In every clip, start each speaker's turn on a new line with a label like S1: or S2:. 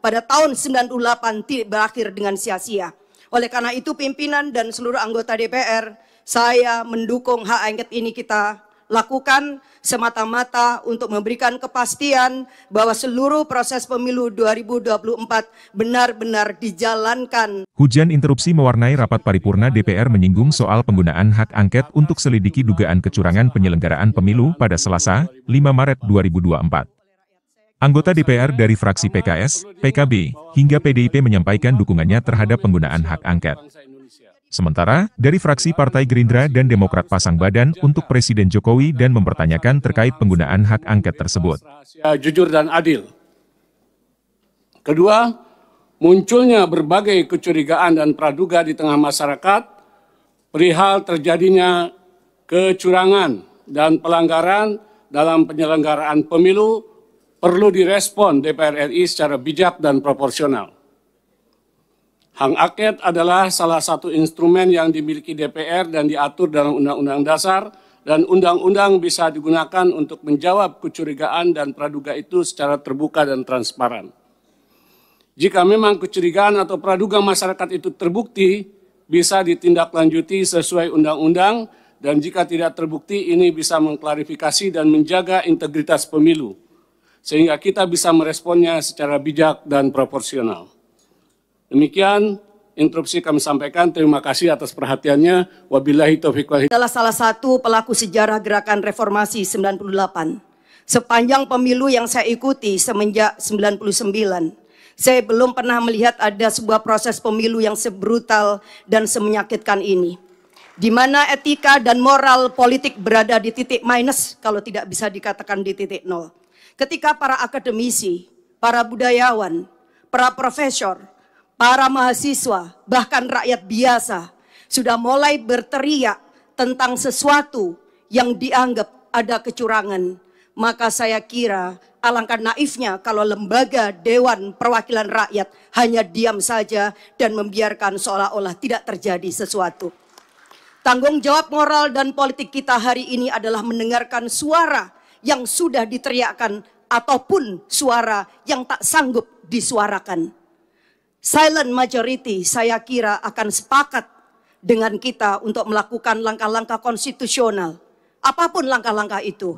S1: pada tahun 98 tidak berakhir dengan sia-sia. Oleh karena itu pimpinan dan seluruh anggota DPR, saya mendukung hak angket ini kita lakukan semata-mata untuk memberikan kepastian bahwa seluruh proses pemilu 2024 benar-benar dijalankan.
S2: Hujan interupsi mewarnai rapat paripurna DPR menyinggung soal penggunaan hak angket untuk selidiki dugaan kecurangan penyelenggaraan pemilu pada Selasa, 5 Maret 2024. Anggota DPR dari fraksi PKS, PKB, hingga PDIP menyampaikan dukungannya terhadap penggunaan hak angket. Sementara, dari fraksi Partai Gerindra dan Demokrat pasang badan untuk Presiden Jokowi dan mempertanyakan terkait penggunaan hak angket tersebut.
S3: Jujur dan adil. Kedua, munculnya berbagai kecurigaan dan praduga di tengah masyarakat perihal terjadinya kecurangan dan pelanggaran dalam penyelenggaraan pemilu perlu direspon DPR RI secara bijak dan proporsional. Hak angket adalah salah satu instrumen yang dimiliki DPR dan diatur dalam Undang-Undang Dasar, dan undang-undang bisa digunakan untuk menjawab kecurigaan dan praduga itu secara terbuka dan transparan. Jika memang kecurigaan atau praduga masyarakat itu terbukti, bisa ditindaklanjuti sesuai undang-undang, dan jika tidak terbukti, ini bisa mengklarifikasi dan menjaga integritas pemilu, sehingga kita bisa meresponnya secara bijak dan proporsional. Demikian interupsi kami sampaikan. Terima kasih atas perhatiannya. Wabillahi taufiq wal hidayah.
S1: Adalah salah satu pelaku sejarah gerakan reformasi 98. Sepanjang pemilu yang saya ikuti semenjak 99, saya belum pernah melihat ada sebuah proses pemilu yang sebrutal dan semenyakitkan ini, di mana etika dan moral politik berada di titik minus, kalau tidak bisa dikatakan di titik nol. Ketika para akademisi, para budayawan, para profesor, para mahasiswa, bahkan rakyat biasa sudah mulai berteriak tentang sesuatu yang dianggap ada kecurangan, maka saya kira alangkah naifnya kalau lembaga Dewan Perwakilan Rakyat hanya diam saja dan membiarkan seolah-olah tidak terjadi sesuatu. Tanggung jawab moral dan politik kita hari ini adalah mendengarkan suara yang sudah diteriakkan ataupun suara yang tak sanggup disuarakan. Silent majority saya kira akan sepakat dengan kita untuk melakukan langkah-langkah konstitusional, apapun langkah-langkah itu.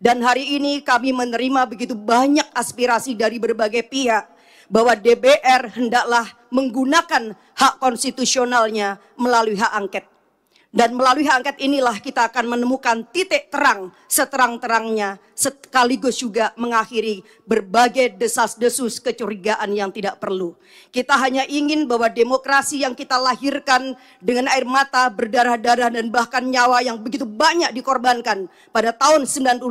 S1: Dan hari ini kami menerima begitu banyak aspirasi dari berbagai pihak bahwa DPR hendaklah menggunakan hak konstitusionalnya melalui hak angket. Dan melalui hak angket inilah kita akan menemukan titik terang seterang-terangnya, sekaligus juga mengakhiri berbagai desas-desus kecurigaan yang tidak perlu. Kita hanya ingin bahwa demokrasi yang kita lahirkan dengan air mata, berdarah-darah, dan bahkan nyawa yang begitu banyak dikorbankan pada tahun 98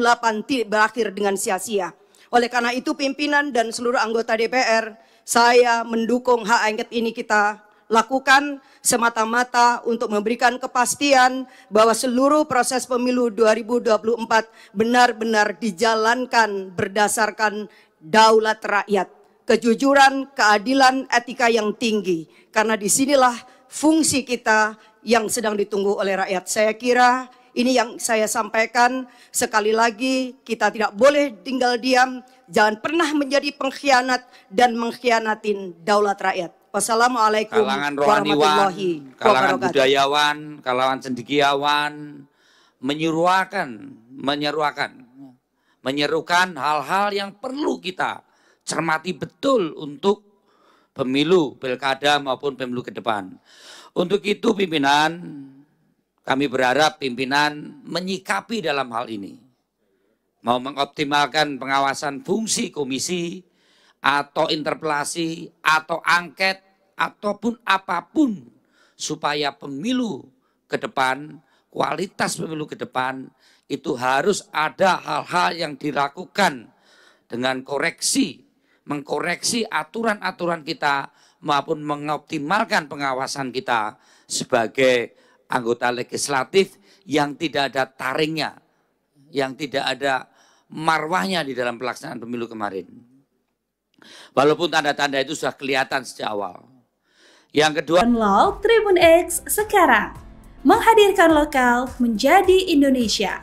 S1: tidak berakhir dengan sia-sia. Oleh karena itu pimpinan dan seluruh anggota DPR, saya mendukung hak angket ini kita lakukan semata-mata untuk memberikan kepastian bahwa seluruh proses pemilu 2024 benar-benar dijalankan berdasarkan daulat rakyat, kejujuran, keadilan, etika yang tinggi. Karena disinilah fungsi kita yang sedang ditunggu oleh rakyat. Saya kira ini yang saya sampaikan. Sekali lagi kita tidak boleh tinggal diam, jangan pernah menjadi pengkhianat dan mengkhianatin daulat rakyat. Wassalamualaikum warahmatullahi wabarakatuh.
S4: Kalangan budayawan, kalangan cendekiawan menyerukan hal-hal yang perlu kita cermati betul untuk pemilu, pilkada maupun pemilu ke depan. Untuk itu pimpinan, kami berharap pimpinan menyikapi dalam hal ini. Mau mengoptimalkan pengawasan fungsi komisi, atau interpelasi, atau angket, ataupun apapun, supaya pemilu ke depan, kualitas pemilu ke depan, itu harus ada hal-hal yang dilakukan dengan koreksi, mengkoreksi aturan-aturan kita, maupun mengoptimalkan pengawasan kita sebagai anggota legislatif yang tidak ada taringnya, yang tidak ada marwahnya di dalam pelaksanaan pemilu kemarin. Walaupun tanda-tanda itu sudah kelihatan sejak awal. Yang kedua,
S5: download Tribun X sekarang, menghadirkan lokal menjadi Indonesia.